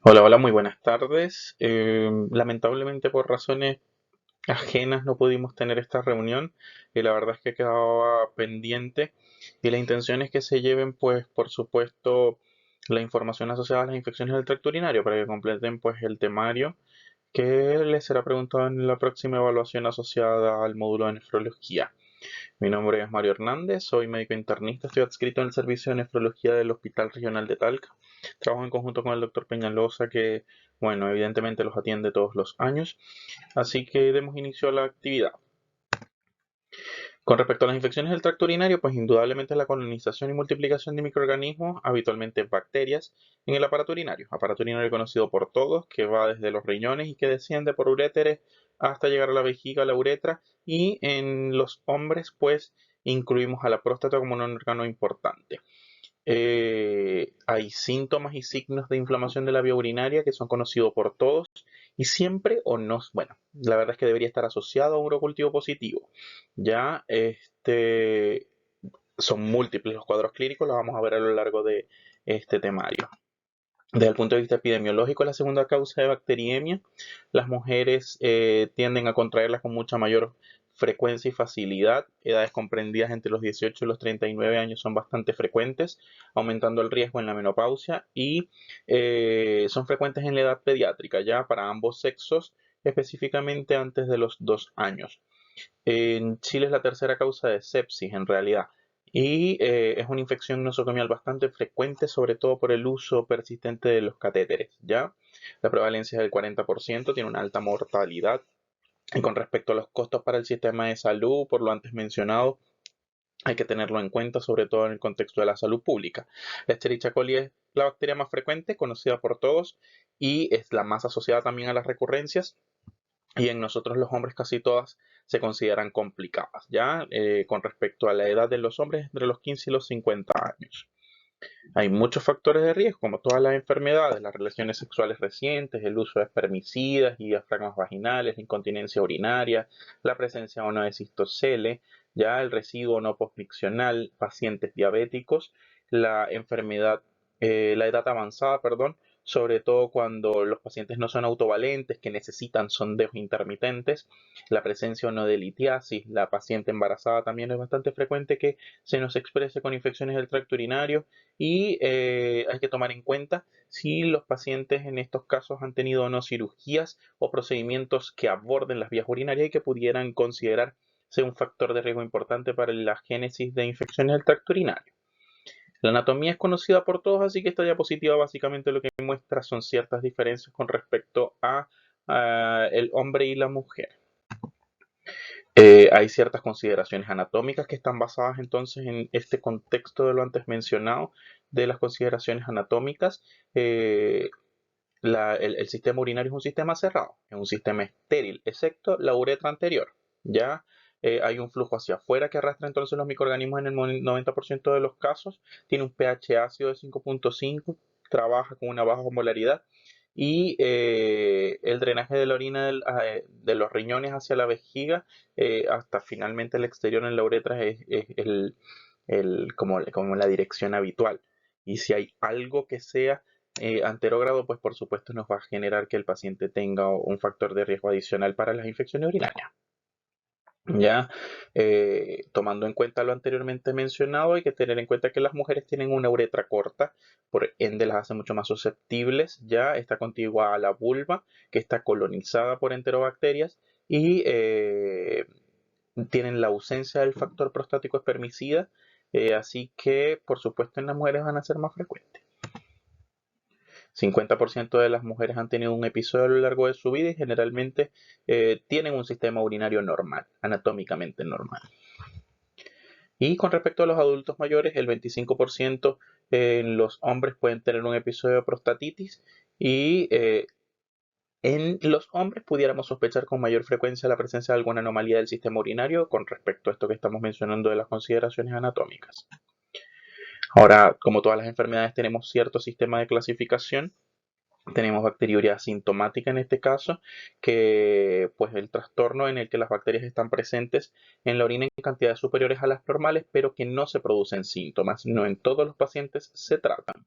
Hola, hola, muy buenas tardes. Lamentablemente por razones ajenas no pudimos tener esta reunión y la verdad es que quedaba pendiente y la intención es que se lleven pues por supuesto la información asociada a las infecciones del tracto urinario para que completen pues el temario que les será preguntado en la próxima evaluación asociada al módulo de nefrología. Mi nombre es Mario Hernández, soy médico internista, estoy adscrito en el servicio de nefrología del Hospital Regional de Talca. Trabajo en conjunto con el doctor Peñalosa, que, bueno, evidentemente los atiende todos los años. Así que demos inicio a la actividad. Con respecto a las infecciones del tracto urinario, pues indudablemente la colonización y multiplicación de microorganismos, habitualmente bacterias, en el aparato urinario conocido por todos, que va desde los riñones y que desciende por uréteres hasta llegar a la vejiga, la uretra, y en los hombres, pues incluimos a la próstata como un órgano importante. Hay síntomas y signos de inflamación de la vía urinaria que son conocidos por todos y siempre o no, bueno, la verdad es que debería estar asociado a un urocultivo positivo. Ya, son múltiples los cuadros clínicos, los vamos a ver a lo largo de este temario. Desde el punto de vista epidemiológico, la segunda causa de bacteriemia, las mujeres tienden a contraerlas con mucha mayor frecuencia y facilidad. Edades comprendidas entre los 18 y los 39 años son bastante frecuentes, aumentando el riesgo en la menopausia y son frecuentes en la edad pediátrica, ya para ambos sexos, específicamente antes de los 2 años. En Chile es la tercera causa de sepsis en realidad y es una infección nosocomial bastante frecuente, sobre todo por el uso persistente de los catéteres, ¿ya? La prevalencia es del 40%, tiene una alta mortalidad. Y con respecto a los costos para el sistema de salud, por lo antes mencionado, hay que tenerlo en cuenta, sobre todo en el contexto de la salud pública. La Escherichia coli es la bacteria más frecuente, conocida por todos, y es la más asociada también a las recurrencias y en nosotros los hombres casi todas se consideran complicadas, ¿ya? Con respecto a la edad de los hombres, entre los 15 y los 50 años. Hay muchos factores de riesgo, como todas las enfermedades, las relaciones sexuales recientes, el uso de espermicidas y diafragmas vaginales, la incontinencia urinaria, la presencia o no de cistocele, ya el residuo no posmiccional, pacientes diabéticos, la enfermedad, la edad avanzada, perdón, sobre todo cuando los pacientes no son autovalentes, que necesitan sondeos intermitentes, la presencia o no de litiasis, la paciente embarazada también es bastante frecuente que se nos exprese con infecciones del tracto urinario y hay que tomar en cuenta si los pacientes en estos casos han tenido o no cirugías o procedimientos que aborden las vías urinarias y que pudieran considerarse un factor de riesgo importante para la génesis de infecciones del tracto urinario. La anatomía es conocida por todos, así que esta diapositiva básicamente lo que muestra son ciertas diferencias con respecto a el hombre y la mujer. Hay ciertas consideraciones anatómicas que están basadas entonces en este contexto de lo antes mencionado, de las consideraciones anatómicas. Eh, el sistema urinario es un sistema cerrado, es un sistema estéril, excepto la uretra anterior. Ya hay un flujo hacia afuera que arrastra entonces los microorganismos en el 90% de los casos. Tiene un pH ácido de 5.5, trabaja con una baja osmolaridad y el drenaje de la orina de los riñones hacia la vejiga hasta finalmente el exterior en la uretra es como la dirección habitual. Y si hay algo que sea anterógrado, pues por supuesto nos va a generar que el paciente tenga un factor de riesgo adicional para las infecciones urinarias. Ya, tomando en cuenta lo anteriormente mencionado, hay que tener en cuenta que las mujeres tienen una uretra corta, por ende las hace mucho más susceptibles. Ya está contigua a la vulva, que está colonizada por enterobacterias y tienen la ausencia del factor prostático espermicida, así que por supuesto en las mujeres van a ser más frecuentes. 50% de las mujeres han tenido un episodio a lo largo de su vida y generalmente tienen un sistema urinario normal, anatómicamente normal. Y con respecto a los adultos mayores, el 25% en los hombres pueden tener un episodio de prostatitis y en los hombres pudiéramos sospechar con mayor frecuencia la presencia de alguna anomalía del sistema urinario con respecto a esto que estamos mencionando de las consideraciones anatómicas. Ahora, como todas las enfermedades, tenemos cierto sistema de clasificación. Tenemos bacteriuria asintomática en este caso, que pues el trastorno en el que las bacterias están presentes en la orina en cantidades superiores a las normales, pero que no se producen síntomas. No en todos los pacientes se tratan.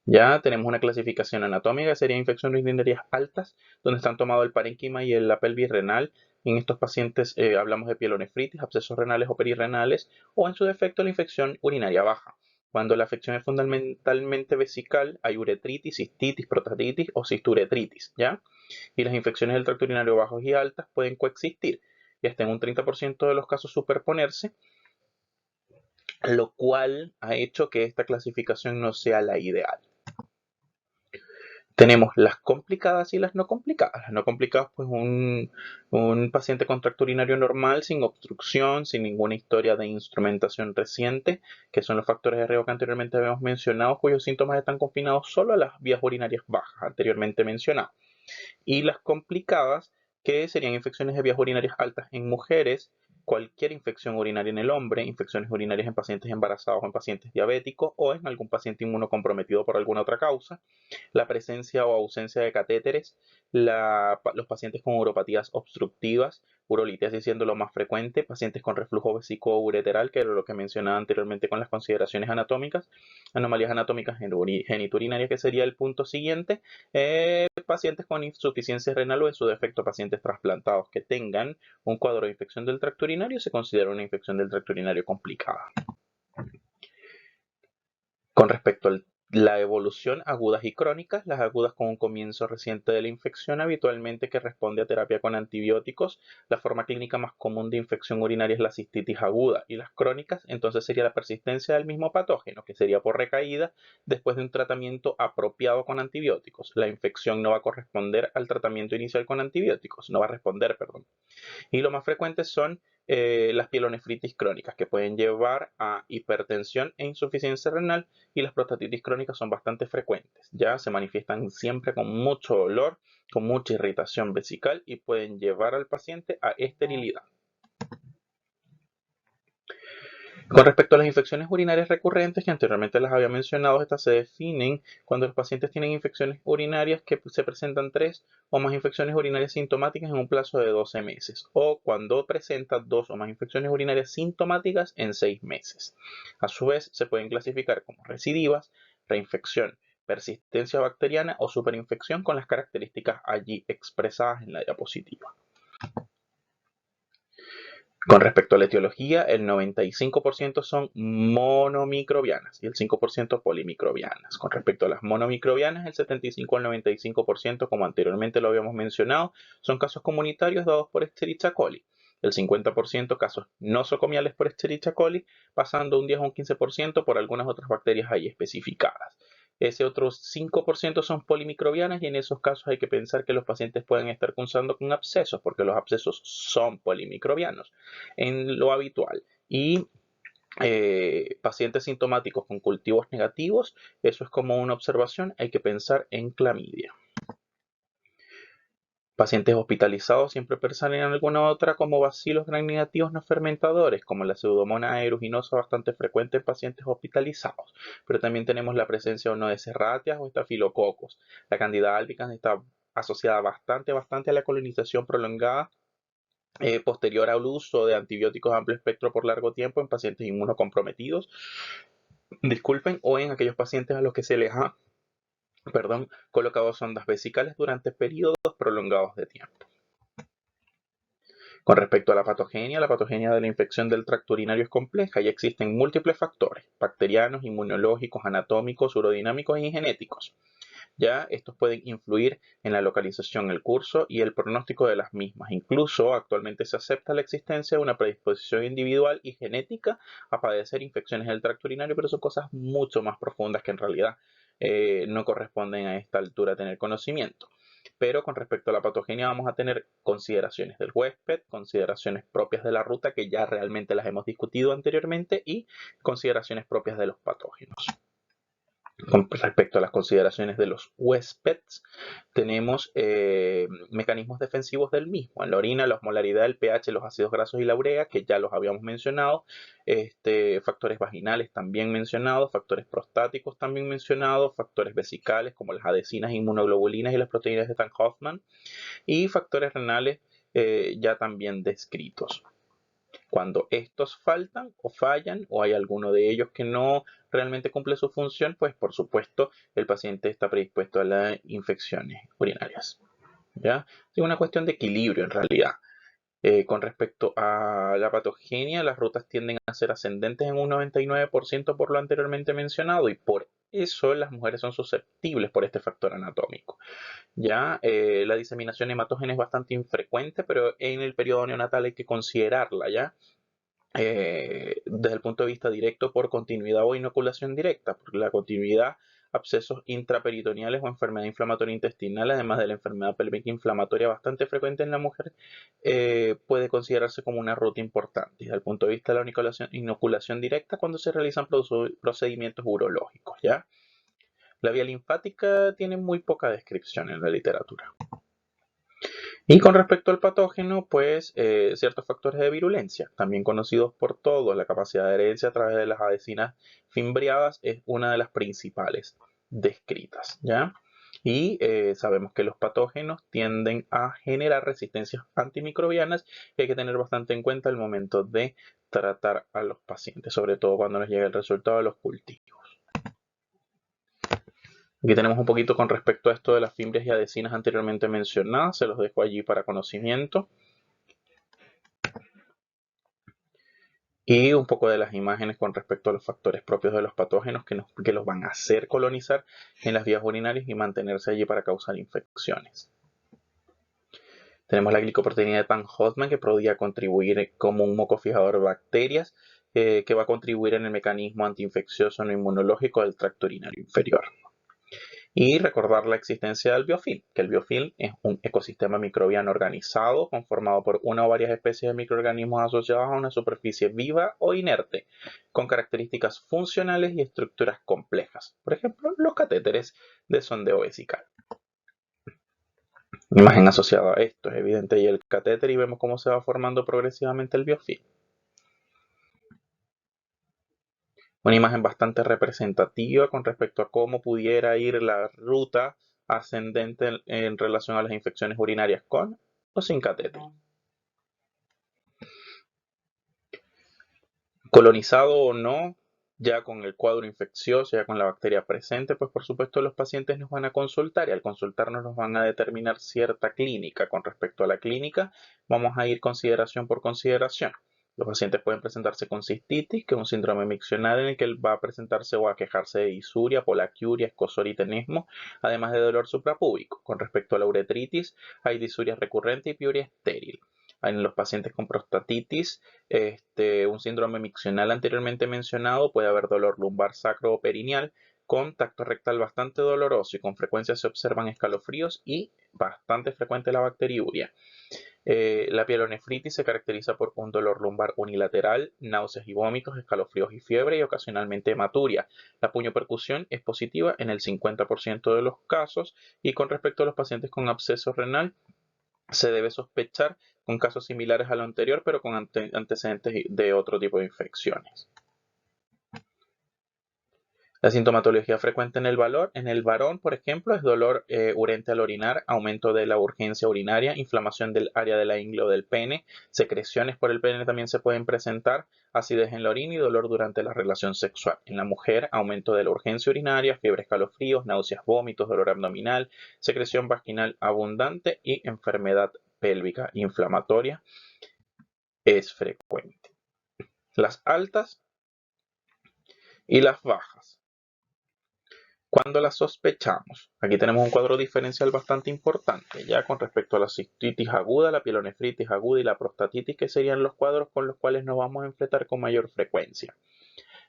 Ya tenemos una clasificación anatómica, sería infecciones urinarias altas, donde están tomado el parénquima y la pelvis renal. En estos pacientes hablamos de pielonefritis, abscesos renales o perirrenales, o en su defecto la infección urinaria baja. Cuando la afección es fundamentalmente vesical, hay uretritis, cistitis, prostatitis o cisturetritis, ¿ya? Y las infecciones del tracto urinario bajos y altas pueden coexistir y hasta en un 30% de los casos superponerse, lo cual ha hecho que esta clasificación no sea la ideal. Tenemos las complicadas y las no complicadas. Las no complicadas, pues un paciente con tracto urinario normal, sin obstrucción, sin ninguna historia de instrumentación reciente, que son los factores de riesgo que anteriormente habíamos mencionado, cuyos síntomas están confinados solo a las vías urinarias bajas, anteriormente mencionadas. Y las complicadas, que serían infecciones de vías urinarias altas en mujeres, cualquier infección urinaria en el hombre, infecciones urinarias en pacientes embarazados o en pacientes diabéticos o en algún paciente inmunocomprometido por alguna otra causa, la presencia o ausencia de catéteres, los pacientes con uropatías obstructivas, urolitiasis siendo lo más frecuente, pacientes con reflujo vesicoureteral, que era lo que mencionaba anteriormente con las consideraciones anatómicas, anomalías anatómicas geniturinarias, que sería el punto siguiente, pacientes con insuficiencia renal o en su defecto pacientes trasplantados que tengan un cuadro de infección del tracto urinario se considera una infección del tracto urinario complicada. Con respecto a la evolución agudas y crónicas, las agudas con un comienzo reciente de la infección habitualmente que responde a terapia con antibióticos. La forma clínica más común de infección urinaria es la cistitis aguda y las crónicas entonces sería la persistencia del mismo patógeno, que sería por recaída después de un tratamiento apropiado con antibióticos. La infección no va a corresponder al tratamiento inicial con antibióticos, no va a responder, perdón. Y lo más frecuente son las pielonefritis crónicas, que pueden llevar a hipertensión e insuficiencia renal, y las prostatitis crónicas son bastante frecuentes. Ya se manifiestan siempre con mucho dolor, con mucha irritación vesical y pueden llevar al paciente a esterilidad. Con respecto a las infecciones urinarias recurrentes, que anteriormente las había mencionado, estas se definen cuando los pacientes tienen infecciones urinarias que se presentan 3 o más infecciones urinarias sintomáticas en un plazo de 12 meses, o cuando presenta 2 o más infecciones urinarias sintomáticas en 6 meses. A su vez, se pueden clasificar como recidivas, reinfección, persistencia bacteriana o superinfección con las características allí expresadas en la diapositiva. Con respecto a la etiología, el 95% son monomicrobianas y el 5% polimicrobianas. Con respecto a las monomicrobianas, el 75 al 95%, como anteriormente lo habíamos mencionado, son casos comunitarios dados por Escherichia coli. El 50% casos nosocomiales por Escherichia coli, pasando un 10 o un 15% por algunas otras bacterias ahí especificadas. Ese otro 5% son polimicrobianas y en esos casos hay que pensar que los pacientes pueden estar cursando con abscesos porque los abscesos son polimicrobianos en lo habitual. Y pacientes sintomáticos con cultivos negativos, eso es como una observación, hay que pensar en clamidia. Pacientes hospitalizados siempre pensan en alguna otra como bacilos gram negativos no fermentadores, como la Pseudomonas aeruginosa, bastante frecuente en pacientes hospitalizados. Pero también tenemos la presencia o no de Serratias o estafilococos. La Candida albicans está asociada bastante a la colonización prolongada posterior al uso de antibióticos de amplio espectro por largo tiempo en pacientes inmunocomprometidos, disculpen, o en aquellos pacientes a los que se les ha colocado sondas vesicales durante periodos prolongados de tiempo. Con respecto a la patogenia de la infección del tracto urinario es compleja y existen múltiples factores, bacterianos, inmunológicos, anatómicos, urodinámicos y genéticos. Ya estos pueden influir en la localización, el curso y el pronóstico de las mismas. Incluso actualmente se acepta la existencia de una predisposición individual y genética a padecer infecciones del tracto urinario, pero son cosas mucho más profundas que en realidad no corresponden a esta altura a tener conocimiento. Pero con respecto a la patogenia vamos a tener consideraciones del huésped, consideraciones propias de la ruta que ya realmente las hemos discutido anteriormente y consideraciones propias de los patógenos. Con respecto a las consideraciones de los huéspedes, tenemos mecanismos defensivos del mismo. En la orina, la osmolaridad, el pH, los ácidos grasos y la urea, que ya los habíamos mencionado. Factores vaginales también mencionados, factores prostáticos también mencionados, factores vesicales como las adhesinas, inmunoglobulinas y las proteínas de Tan-Hoffmann, y factores renales ya también descritos. Cuando estos faltan o fallan o hay alguno de ellos que no realmente cumple su función, pues por supuesto el paciente está predispuesto a las infecciones urinarias. ¿Ya? Es una cuestión de equilibrio en realidad. Con respecto a la patogenia, las rutas tienden a ser ascendentes en un 99% por lo anteriormente mencionado y por eso las mujeres son susceptibles por este factor anatómico. Ya la diseminación hematógena es bastante infrecuente, pero en el periodo neonatal hay que considerarla, ¿ya? Desde el punto de vista directo por continuidad o inoculación directa, porque la continuidad, abscesos intraperitoneales o enfermedad inflamatoria intestinal, además de la enfermedad pélvica inflamatoria bastante frecuente en la mujer, puede considerarse como una ruta importante. Desde el punto de vista de la inoculación directa, cuando se realizan procedimientos urológicos, ¿ya? La vía linfática tiene muy poca descripción en la literatura. Y con respecto al patógeno, pues ciertos factores de virulencia, también conocidos por todos, la capacidad de herencia a través de las adhesinas fimbriadas es una de las principales descritas, ¿ya? Y sabemos que los patógenos tienden a generar resistencias antimicrobianas que hay que tener bastante en cuenta al momento de tratar a los pacientes, sobre todo cuando nos llegue el resultado de los cultivos. Aquí tenemos un poquito con respecto a esto de las fimbrias y adhesinas anteriormente mencionadas, se los dejo allí para conocimiento. Y un poco de las imágenes con respecto a los factores propios de los patógenos que los van a hacer colonizar en las vías urinarias y mantenerse allí para causar infecciones. Tenemos la glicoproteína de Pan-Hoffmann que podría contribuir como un moco fijador de bacterias que va a contribuir en el mecanismo antiinfeccioso no inmunológico del tracto urinario inferior. Y recordar la existencia del biofilm, que el biofilm es un ecosistema microbiano organizado conformado por una o varias especies de microorganismos asociados a una superficie viva o inerte, con características funcionales y estructuras complejas. Por ejemplo, los catéteres de sondeo vesical. Imagen asociada a esto, es evidente y el catéter y vemos cómo se va formando progresivamente el biofilm. Una imagen bastante representativa con respecto a cómo pudiera ir la ruta ascendente en relación a las infecciones urinarias con o sin catéter. Colonizado o no, ya con el cuadro infeccioso, ya con la bacteria presente, pues por supuesto los pacientes nos van a consultar y al consultarnos nos van a determinar cierta clínica. Con respecto a la clínica, vamos a ir consideración por consideración. Los pacientes pueden presentarse con cistitis, que es un síndrome miccional en el que él va a presentarse o a quejarse de disuria, polaquiuria, escozor y tenesmo, además de dolor suprapúbico. Con respecto a la uretritis, hay disuria recurrente y piuria estéril. En los pacientes con prostatitis, un síndrome miccional anteriormente mencionado, puede haber dolor lumbar sacro o perineal, con tacto rectal bastante doloroso y con frecuencia se observan escalofríos y bastante frecuente la bacteriuria. La pielonefritis se caracteriza por un dolor lumbar unilateral, náuseas y vómitos, escalofríos y fiebre y ocasionalmente hematuria. La puñopercusión es positiva en el 50% de los casos y con respecto a los pacientes con absceso renal, se debe sospechar con casos similares a lo anterior, pero con antecedentes de otro tipo de infecciones. La sintomatología frecuente en el varón, por ejemplo, es dolor urente al orinar, aumento de la urgencia urinaria, inflamación del área de la ingle o del pene, secreciones por el pene también se pueden presentar, acidez en la orina y dolor durante la relación sexual. En la mujer, aumento de la urgencia urinaria, fiebre, escalofríos, náuseas, vómitos, dolor abdominal, secreción vaginal abundante y enfermedad pélvica inflamatoria es frecuente. Las altas y las bajas. Cuando las sospechamos, aquí tenemos un cuadro diferencial bastante importante, ya con respecto a la cistitis aguda, la pielonefritis aguda y la prostatitis, que serían los cuadros con los cuales nos vamos a enfrentar con mayor frecuencia.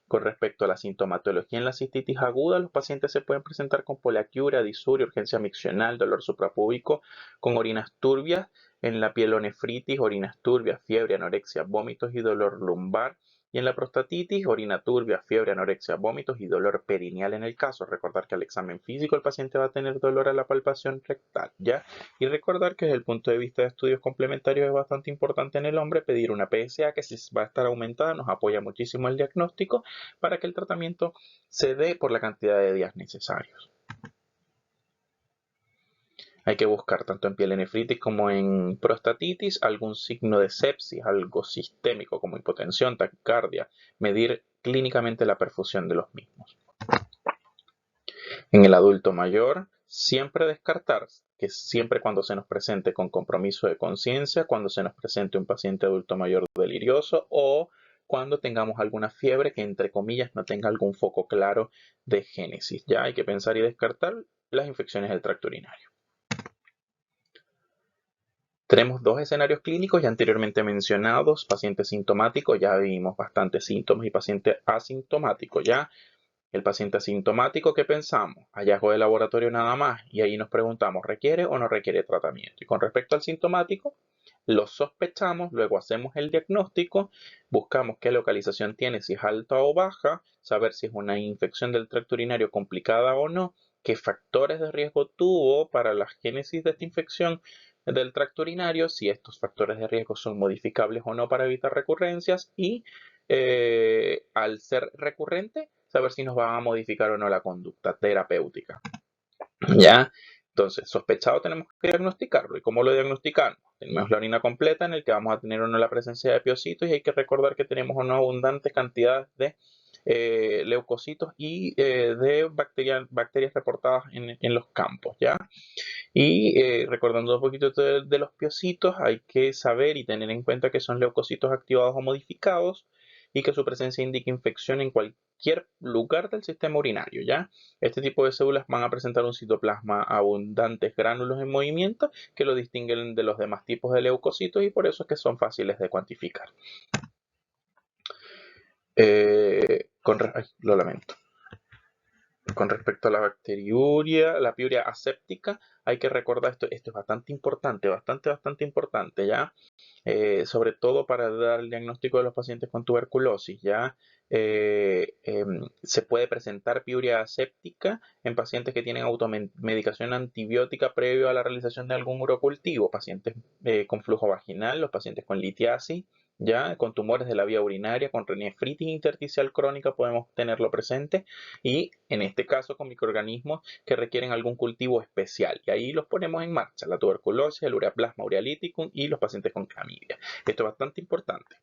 Con respecto a la sintomatología en la cistitis aguda, los pacientes se pueden presentar con poliaquiuria, disuria, urgencia miccional, dolor suprapúbico, con orinas turbias. En la pielonefritis, orinas turbias, fiebre, anorexia, vómitos y dolor lumbar. Y en la prostatitis, orina turbia, fiebre, anorexia, vómitos y dolor perineal en el caso. Recordar que al examen físico el paciente va a tener dolor a la palpación rectal, ¿ya? Y recordar que desde el punto de vista de estudios complementarios es bastante importante en el hombre pedir una PSA que si va a estar aumentada nos apoya muchísimo el diagnóstico para que el tratamiento se dé por la cantidad de días necesarios. Hay que buscar tanto en pielonefritis como en prostatitis algún signo de sepsis, algo sistémico como hipotensión, taquicardia, medir clínicamente la perfusión de los mismos. En el adulto mayor, siempre descartar que siempre cuando se nos presente con compromiso de conciencia, cuando se nos presente un paciente adulto mayor delirioso o cuando tengamos alguna fiebre que entre comillas no tenga algún foco claro de génesis. Ya hay que pensar y descartar las infecciones del tracto urinario. Tenemos dos escenarios clínicos ya anteriormente mencionados, paciente sintomático, ya vimos bastantes síntomas, y paciente asintomático, ya. El paciente asintomático, ¿qué pensamos? Hallazgo de laboratorio nada más, y ahí nos preguntamos, ¿requiere o no requiere tratamiento? Y con respecto al sintomático, lo sospechamos, luego hacemos el diagnóstico, buscamos qué localización tiene, si es alta o baja, saber si es una infección del tracto urinario complicada o no, qué factores de riesgo tuvo para la génesis de esta infección del tracto urinario, si estos factores de riesgo son modificables o no para evitar recurrencias y al ser recurrente, saber si nos va a modificar o no la conducta terapéutica. ¿Ya? Entonces, sospechado tenemos que diagnosticarlo. ¿Y cómo lo diagnosticamos? Tenemos la orina completa en el que vamos a tener o no la presencia de piocitos y hay que recordar que tenemos o no abundantes cantidades de leucocitos y de bacterias reportadas en los campos, ¿ya? Y recordando un poquito de los piocitos, hay que saber y tener en cuenta que son leucocitos activados o modificados y que su presencia indica infección en cualquier lugar del sistema urinario, ¿ya? Este tipo de células van a presentar un citoplasma abundantes gránulos en movimiento que lo distinguen de los demás tipos de leucocitos y por eso es que son fáciles de cuantificar. Lo lamento. Con respecto a la bacteriuria, la piuria aséptica, hay que recordar esto es bastante importante, bastante importante, ¿ya? Sobre todo para dar el diagnóstico de los pacientes con tuberculosis, ¿ya? Se puede presentar piuria aséptica en pacientes que tienen automedicación antibiótica previo a la realización de algún urocultivo, pacientes con flujo vaginal, los pacientes con litiasis, ya con tumores de la vía urinaria, con nefritis intersticial crónica podemos tenerlo presente y en este caso con microorganismos que requieren algún cultivo especial y ahí los ponemos en marcha, la tuberculosis, el ureaplasma urealyticum y los pacientes con clamidia. Esto es bastante importante.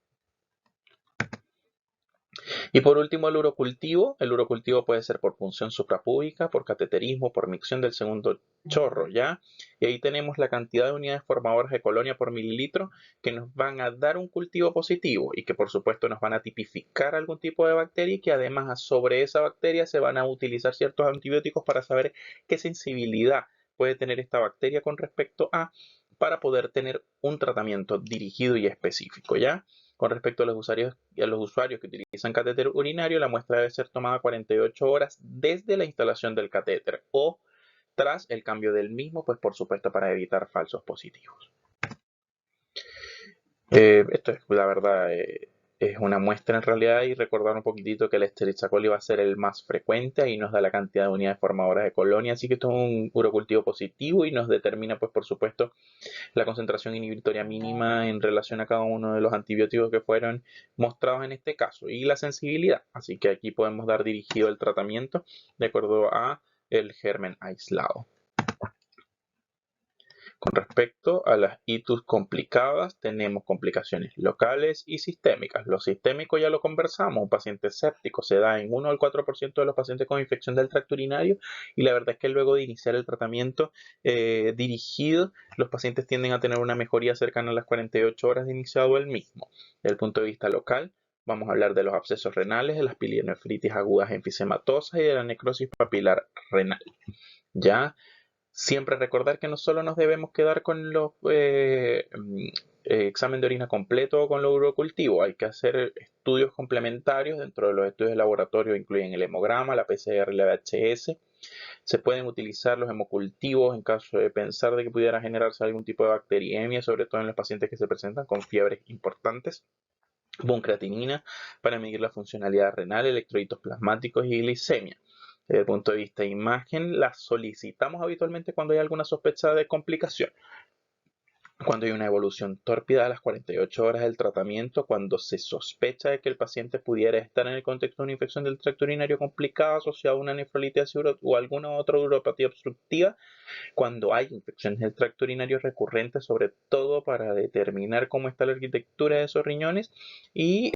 Y por último, el urocultivo. El urocultivo puede ser por punción suprapúbica, por cateterismo, por micción del segundo chorro, ¿ya? Y ahí tenemos la cantidad de unidades formadoras de colonia por mililitro que nos van a dar un cultivo positivo y que por supuesto nos van a tipificar algún tipo de bacteria y que además sobre esa bacteria se van a utilizar ciertos antibióticos para saber qué sensibilidad puede tener esta bacteria con respecto a para poder tener un tratamiento dirigido y específico, ¿ya? Con respecto a los usuarios que utilizan catéter urinario, la muestra debe ser tomada 48 horas desde la instalación del catéter o tras el cambio del mismo, pues por supuesto para evitar falsos positivos. Esto es la verdad, es una muestra en realidad y recordar un poquitito que el Escherichia coli va a ser el más frecuente y nos da la cantidad de unidades formadoras de colonia, así que esto es un urocultivo positivo y nos determina pues por supuesto la concentración inhibitoria mínima en relación a cada uno de los antibióticos que fueron mostrados en este caso y la sensibilidad. Así que aquí podemos dar dirigido el tratamiento de acuerdo a el germen aislado. Con respecto a las itus complicadas, tenemos complicaciones locales y sistémicas. Lo sistémico ya lo conversamos, un paciente séptico se da en 1 al 4% de los pacientes con infección del tracto urinario y la verdad es que luego de iniciar el tratamiento dirigido, los pacientes tienden a tener una mejoría cercana a las 48 horas de iniciado el mismo. Desde el punto de vista local, vamos a hablar de los abscesos renales, de las pielonefritis agudas enfisematosas y de la necrosis papilar renal. ¿Ya? Siempre recordar que no solo nos debemos quedar con los examen de orina completo o con lo urocultivo, hay que hacer estudios complementarios. Dentro de los estudios de laboratorio incluyen el hemograma, la PCR y la VHS. Se pueden utilizar los hemocultivos en caso de pensar de que pudiera generarse algún tipo de bacteriemia, sobre todo en los pacientes que se presentan con fiebres importantes. Buncreatinina para medir la funcionalidad renal, electrolitos plasmáticos y glicemia. Desde el punto de vista de imagen, la solicitamos habitualmente cuando hay alguna sospecha de complicación. cuando hay una evolución tórpida a las 48 horas del tratamiento, cuando se sospecha de que el paciente pudiera estar en el contexto de una infección del tracto urinario complicada asociada a una nefrolitis o alguna otra uropatía obstructiva, cuando hay infecciones del tracto urinario recurrentes, sobre todo para determinar cómo está la arquitectura de esos riñones, y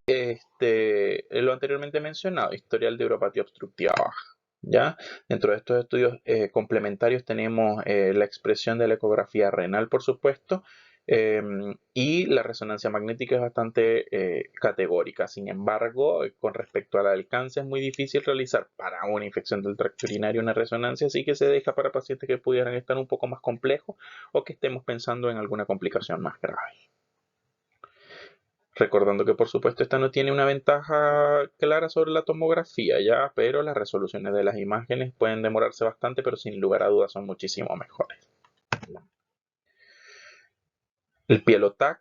lo anteriormente mencionado, historial de uropatía obstructiva baja. ¿Ya? Dentro de estos estudios complementarios tenemos la expresión de la ecografía renal, por supuesto, y la resonancia magnética es bastante categórica. Sin embargo, con respecto al alcance es muy difícil realizar para una infección del tracto urinario una resonancia, así que se deja para pacientes que pudieran estar un poco más complejos o que estemos pensando en alguna complicación más grave. Recordando que por supuesto esta no tiene una ventaja clara sobre la tomografía ya, pero las resoluciones de las imágenes pueden demorarse bastante, pero sin lugar a dudas son muchísimo mejores. El Pielo-TAC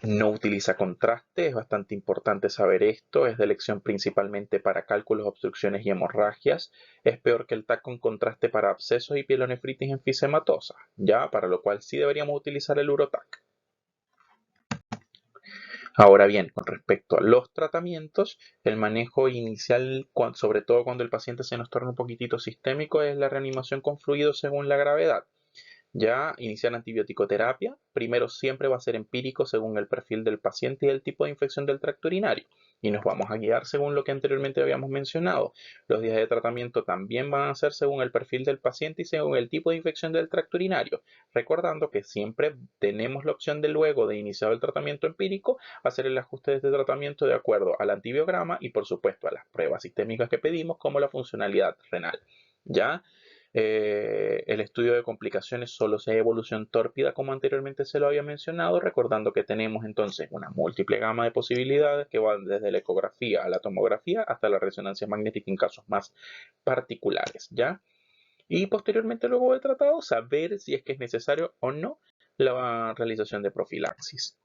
no utiliza contraste, es bastante importante saber esto, es de elección principalmente para cálculos, obstrucciones y hemorragias. Es peor que el TAC con contraste para abscesos y pielonefritis enfisematosa, ya, para lo cual sí deberíamos utilizar el Urotac. Ahora bien, con respecto a los tratamientos, el manejo inicial, sobre todo cuando el paciente se nos torna un poquitito sistémico, es la reanimación con fluidos según la gravedad. Ya iniciar antibiótico-terapia, primero siempre va a ser empírico según el perfil del paciente y el tipo de infección del tracto urinario. Y nos vamos a guiar según lo que anteriormente habíamos mencionado. Los días de tratamiento también van a ser según el perfil del paciente y según el tipo de infección del tracto urinario. Recordando que siempre tenemos la opción de luego de iniciar el tratamiento empírico, hacer el ajuste de este tratamiento de acuerdo al antibiograma y por supuesto a las pruebas sistémicas que pedimos como la funcionalidad renal. ¿Ya? El estudio de complicaciones solo si hay evolución tórpida, como anteriormente se lo había mencionado, recordando que tenemos entonces una múltiple gama de posibilidades que van desde la ecografía a la tomografía hasta la resonancia magnética en casos más particulares, ¿ya? Y posteriormente, luego del tratado, saber si es que es necesario o no la realización de profilaxis.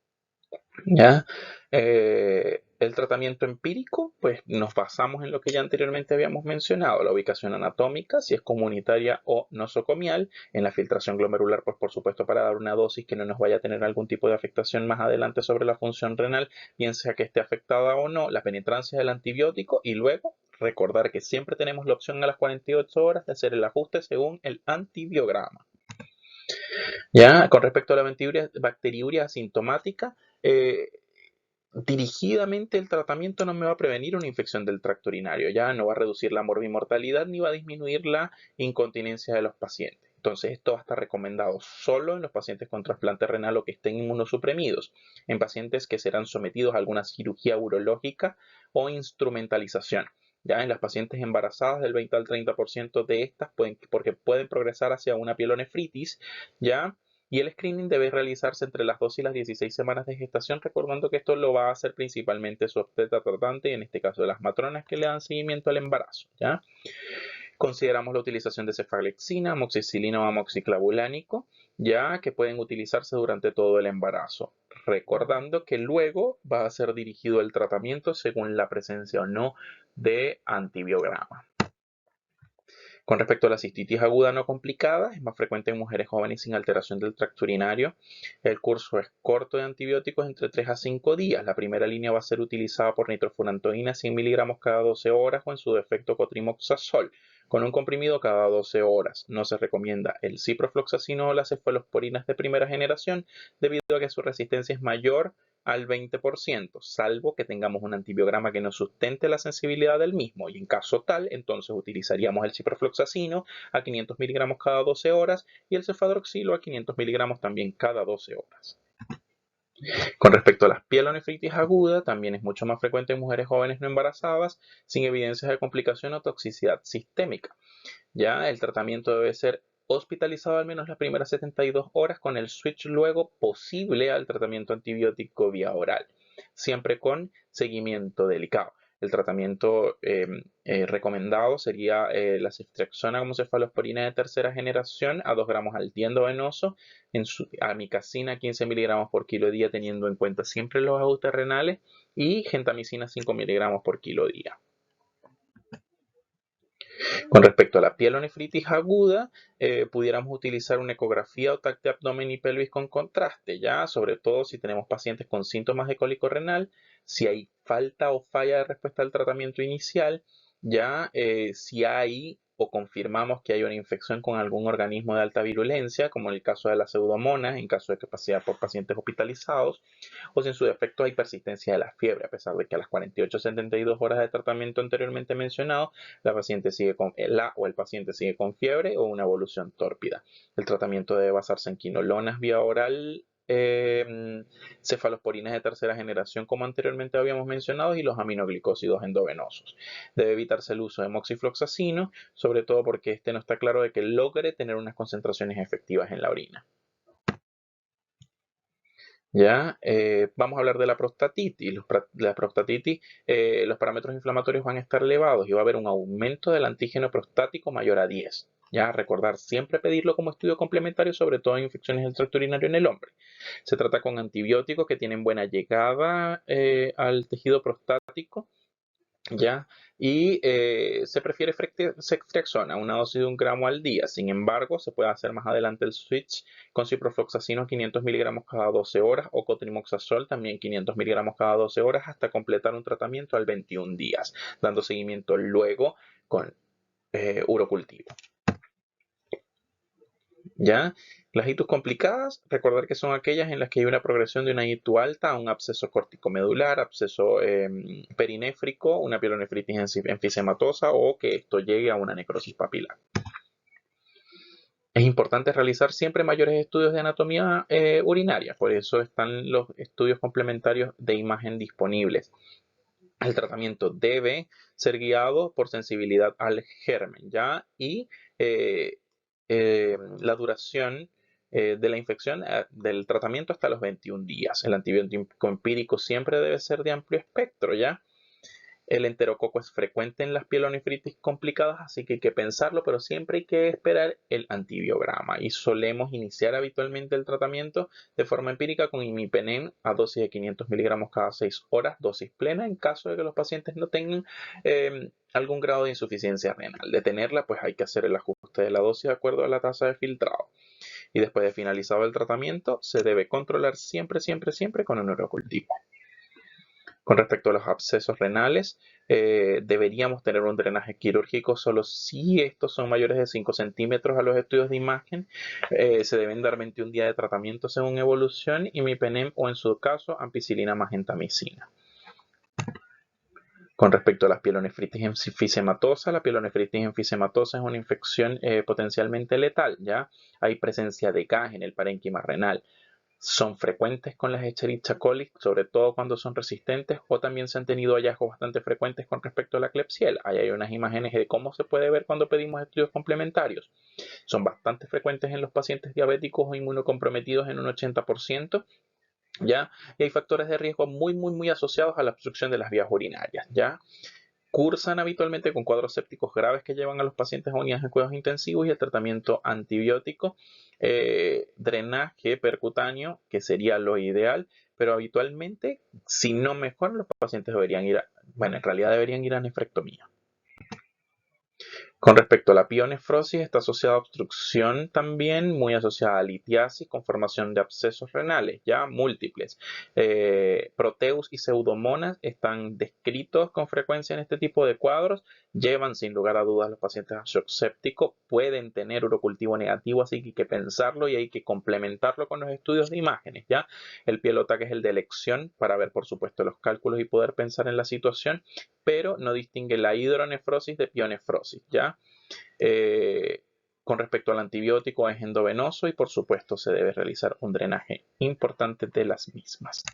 ¿Ya? El tratamiento empírico, pues nos basamos en lo que ya anteriormente habíamos mencionado, la ubicación anatómica, si es comunitaria o nosocomial, en la filtración glomerular, pues por supuesto para dar una dosis que no nos vaya a tener algún tipo de afectación más adelante sobre la función renal, bien sea que esté afectada o no, la penetrancia del antibiótico y luego recordar que siempre tenemos la opción a las 48 horas de hacer el ajuste según el antibiograma. Ya, con respecto a la bacteriuria asintomática, dirigidamente el tratamiento no me va a prevenir una infección del tracto urinario, ya no va a reducir la morbimortalidad ni va a disminuir la incontinencia de los pacientes. Entonces, esto va a estar recomendado solo en los pacientes con trasplante renal o que estén inmunosuprimidos, en pacientes que serán sometidos a alguna cirugía urológica o instrumentalización. Ya en las pacientes embarazadas, del 20 al 30% de estas porque pueden progresar hacia una pielonefritis, ya, y el screening debe realizarse entre las 2 y las 16 semanas de gestación, recordando que esto lo va a hacer principalmente su obstetra tratante, en este caso de las matronas que le dan seguimiento al embarazo, ¿ya? Consideramos la utilización de cefalexina, amoxicilina o amoxiclavulánico, ya que pueden utilizarse durante todo el embarazo, recordando que luego va a ser dirigido el tratamiento según la presencia o no de antibiograma. Con respecto a la cistitis aguda no complicada, es más frecuente en mujeres jóvenes sin alteración del tracto urinario. El curso es corto de antibióticos, entre 3 a 5 días. La primera línea va a ser utilizada por nitrofurantoína 100 miligramos cada 12 horas o en su defecto cotrimoxazol, con un comprimido cada 12 horas. No se recomienda el ciprofloxacino o las cefalosporinas de primera generación debido a que su resistencia es mayor al 20%, salvo que tengamos un antibiograma que nos sustente la sensibilidad del mismo, y en caso tal, entonces utilizaríamos el ciprofloxacino a 500 miligramos cada 12 horas y el cefadroxilo a 500 miligramos también cada 12 horas. Con respecto a la pielonefritis aguda, también es mucho más frecuente en mujeres jóvenes no embarazadas, sin evidencias de complicación o toxicidad sistémica. Ya el tratamiento debe ser hospitalizado al menos las primeras 72 horas con el switch luego posible al tratamiento antibiótico vía oral, siempre con seguimiento delicado. El tratamiento recomendado sería la ceftriaxona como cefalosporina de tercera generación a 2 gramos al día endovenoso, amicacina 15 miligramos por kilo día teniendo en cuenta siempre los ajustes renales y gentamicina 5 miligramos por kilo día. Con respecto a la pielonefritis aguda, pudiéramos utilizar una ecografía o TAC de abdomen y pelvis con contraste, ya, sobre todo si tenemos pacientes con síntomas de cólico renal, si hay falta o falla de respuesta al tratamiento inicial, ya, si hay o confirmamos que hay una infección con algún organismo de alta virulencia, como en el caso de la pseudomonas, en caso de que sea por pacientes hospitalizados, o si en su defecto hay persistencia de la fiebre, a pesar de que a las 48-72 horas de tratamiento anteriormente mencionado, la paciente sigue con el paciente sigue con fiebre o una evolución tórpida. El tratamiento debe basarse en quinolonas vía oral, cefalosporinas de tercera generación, como anteriormente habíamos mencionado, y los aminoglicósidos endovenosos. Debe evitarse el uso de moxifloxacino, sobre todo porque este no está claro de que logre tener unas concentraciones efectivas en la orina. ¿Ya? Vamos a hablar de la prostatitis. La prostatitis, los parámetros inflamatorios van a estar elevados y va a haber un aumento del antígeno prostático mayor a 10. ¿Ya? Recordar siempre pedirlo como estudio complementario, sobre todo en infecciones del tracto urinario en el hombre. Se trata con antibióticos que tienen buena llegada al tejido prostático, ¿ya? Y se prefiere ceftriaxona, una dosis de 1 gramo al día. Sin embargo, se puede hacer más adelante el switch con ciprofloxacino 500 miligramos cada 12 horas o cotrimoxazol también 500 miligramos cada 12 horas hasta completar un tratamiento al 21 días, dando seguimiento luego con urocultivo. ¿Ya? Las ITUs complicadas, recordar que son aquellas en las que hay una progresión de una ITU alta a un absceso corticomedular, absceso perinéfrico, una pielonefritis enfisematosa o que esto llegue a una necrosis papilar. Es importante realizar siempre mayores estudios de anatomía urinaria, por eso están los estudios complementarios de imagen disponibles. El tratamiento debe ser guiado por sensibilidad al germen, ¿ya? Y la duración de la infección del tratamiento hasta los 21 días. El antibiótico empírico siempre debe ser de amplio espectro, ¿ya? El enterococo es frecuente en las pielonefritis complicadas, así que hay que pensarlo, pero siempre hay que esperar el antibiograma. Y solemos iniciar habitualmente el tratamiento de forma empírica con imipenem a dosis de 500 miligramos cada 6 horas, dosis plena, en caso de que los pacientes no tengan algún grado de insuficiencia renal. De tenerla, pues hay que hacer el ajuste de la dosis de acuerdo a la tasa de filtrado. Y después de finalizado el tratamiento, se debe controlar siempre, siempre, siempre con un urocultivo. Con respecto a los abscesos renales, deberíamos tener un drenaje quirúrgico solo si estos son mayores de 5 centímetros a los estudios de imagen. Se deben dar 21 días de tratamiento según evolución y imipenem o en su caso ampicilina más gentamicina. Con respecto a las pielonefritis enfisematosa, la pielonefritis enfisematosa es una infección potencialmente letal, ¿ya? Hay presencia de gas en el parénquima renal. Son frecuentes con las Escherichia coli, sobre todo cuando son resistentes, o también se han tenido hallazgos bastante frecuentes con respecto a la Klebsiella. Ahí hay unas imágenes de cómo se puede ver cuando pedimos estudios complementarios. Son bastante frecuentes en los pacientes diabéticos o inmunocomprometidos en un 80%, ¿ya? Y hay factores de riesgo muy, muy, muy asociados a la obstrucción de las vías urinarias, ¿ya? Cursan habitualmente con cuadros sépticos graves que llevan a los pacientes a unidades de cuidados intensivos y el tratamiento antibiótico, drenaje percutáneo, que sería lo ideal, pero habitualmente, si no mejoran, los pacientes deberían ir en realidad deberían ir a nefrectomía. Con respecto a la pionefrosis, está asociada a obstrucción también, muy asociada a litiasis con formación de abscesos renales, ya múltiples. Proteus y pseudomonas están descritos con frecuencia en este tipo de cuadros, llevan sin lugar a dudas los pacientes a shock séptico, pueden tener urocultivo negativo, así que hay que pensarlo y hay que complementarlo con los estudios de imágenes, ¿ya? El Pielota, que es el de elección, para ver por supuesto los cálculos y poder pensar en la situación, pero no distingue la hidronefrosis de pionefrosis, ¿ya? Con respecto al antibiótico es endovenoso y por supuesto se debe realizar un drenaje importante de las mismas.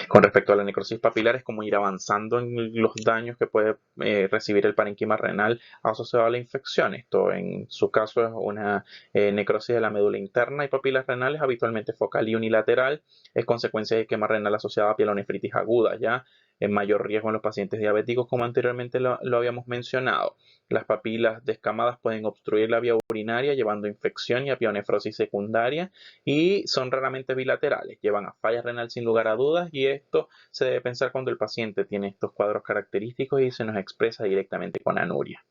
Con respecto a la necrosis papilar es como ir avanzando en los daños que puede recibir el parénquima renal asociado a la infección. Esto en su caso es una necrosis de la médula interna y papilas renales habitualmente focal y unilateral. Es consecuencia de quema renal asociada a pielonefritis aguda, ¿ya? mayor riesgo en los pacientes diabéticos, como anteriormente lo habíamos mencionado. Las papilas descamadas pueden obstruir la vía urinaria, llevando a infección y a pionefrosis secundaria, y son raramente bilaterales, llevan a falla renal sin lugar a dudas, y esto se debe pensar cuando el paciente tiene estos cuadros característicos y se nos expresa directamente con anuria.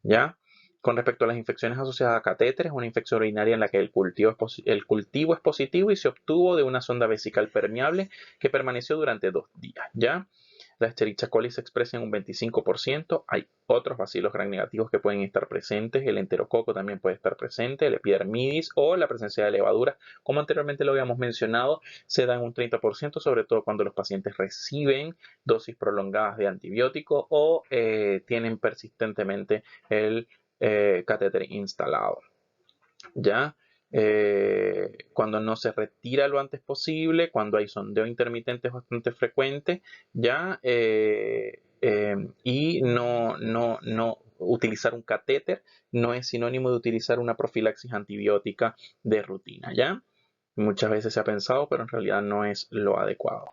¿Ya? Con respecto a las infecciones asociadas a catéteres, una infección urinaria en la que el cultivo es positivo y se obtuvo de una sonda vesical permeable que permaneció durante 2 días. ¿Ya? La Escherichia coli se expresa en un 25%. Hay otros bacilos gram negativos que pueden estar presentes. El enterococo también puede estar presente. El epidermidis o la presencia de levaduras, como anteriormente lo habíamos mencionado, se da en un 30%, sobre todo cuando los pacientes reciben dosis prolongadas de antibiótico o tienen persistentemente el catéter instalado. ¿Ya? Cuando no se retira lo antes posible, cuando hay sondeo intermitente bastante frecuente, ¿ya? Y no utilizar un catéter no es sinónimo de utilizar una profilaxis antibiótica de rutina, ¿ya? Muchas veces se ha pensado, pero en realidad no es lo adecuado.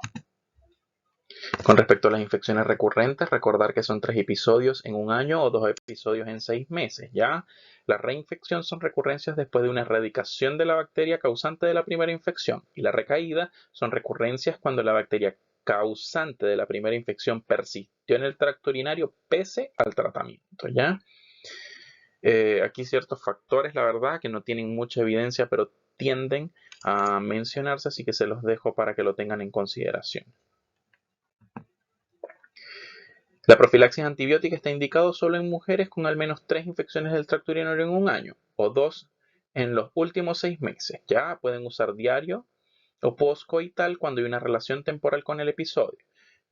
Con respecto a las infecciones recurrentes, recordar que son 3 episodios en un año o 2 episodios en 6 meses, ¿ya? La reinfección son recurrencias después de una erradicación de la bacteria causante de la primera infección, y la recaída son recurrencias cuando la bacteria causante de la primera infección persistió en el tracto urinario pese al tratamiento, ¿ya? Aquí ciertos factores, la verdad, que no tienen mucha evidencia, pero tienden a mencionarse, así que se los dejo para que lo tengan en consideración. La profilaxis antibiótica está indicado solo en mujeres con al menos 3 infecciones del tracto urinario en un año o 2 en los últimos 6 meses. Ya pueden usar diario o postcoital cuando hay una relación temporal con el episodio.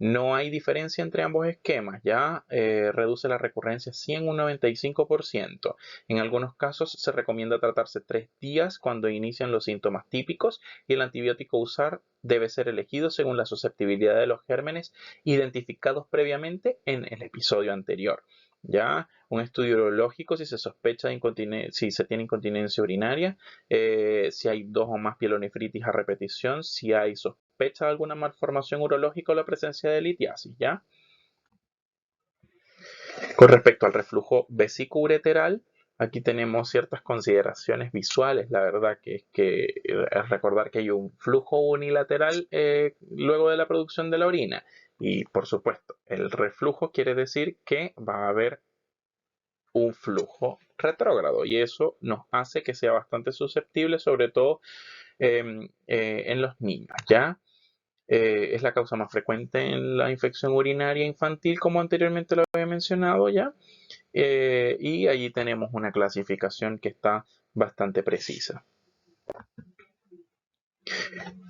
No hay diferencia entre ambos esquemas, ya reduce la recurrencia sí en un 95%. En algunos casos se recomienda tratarse 3 días cuando inician los síntomas típicos, y el antibiótico a usar debe ser elegido según la susceptibilidad de los gérmenes identificados previamente en el episodio anterior. ¿Ya? Un estudio urológico si se sospecha de si se tiene incontinencia urinaria, si hay 2 o más pielonefritis a repetición, si hay sospecha de alguna malformación urológica o la presencia de litiasis, ¿ya? Con respecto al reflujo vesicoureteral, aquí tenemos ciertas consideraciones visuales, la verdad que es recordar que hay un flujo unilateral luego de la producción de la orina, y por supuesto el reflujo quiere decir que va a haber un flujo retrógrado, y eso nos hace que sea bastante susceptible, sobre todo en los niños, ¿ya? Es la causa más frecuente en la infección urinaria infantil, como anteriormente lo había mencionado ya, y allí tenemos una clasificación que está bastante precisa.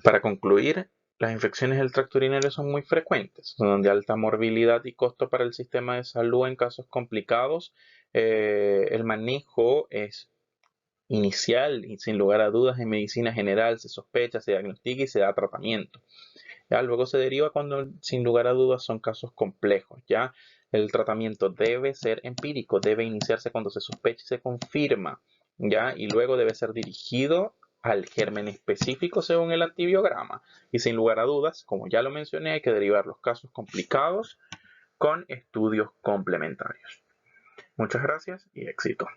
Para concluir, las infecciones del tracto urinario son muy frecuentes, son de alta morbilidad y costo para el sistema de salud en casos complicados. El manejo es inicial y sin lugar a dudas en medicina general: se sospecha, se diagnostica y se da tratamiento. ¿Ya? Luego se deriva cuando sin lugar a dudas son casos complejos. ¿Ya? El tratamiento debe ser empírico, debe iniciarse cuando se sospecha y se confirma, ¿ya? Y luego debe ser dirigido al germen específico según el antibiograma. Y sin lugar a dudas, como ya lo mencioné, hay que derivar los casos complicados con estudios complementarios. Muchas gracias y éxito.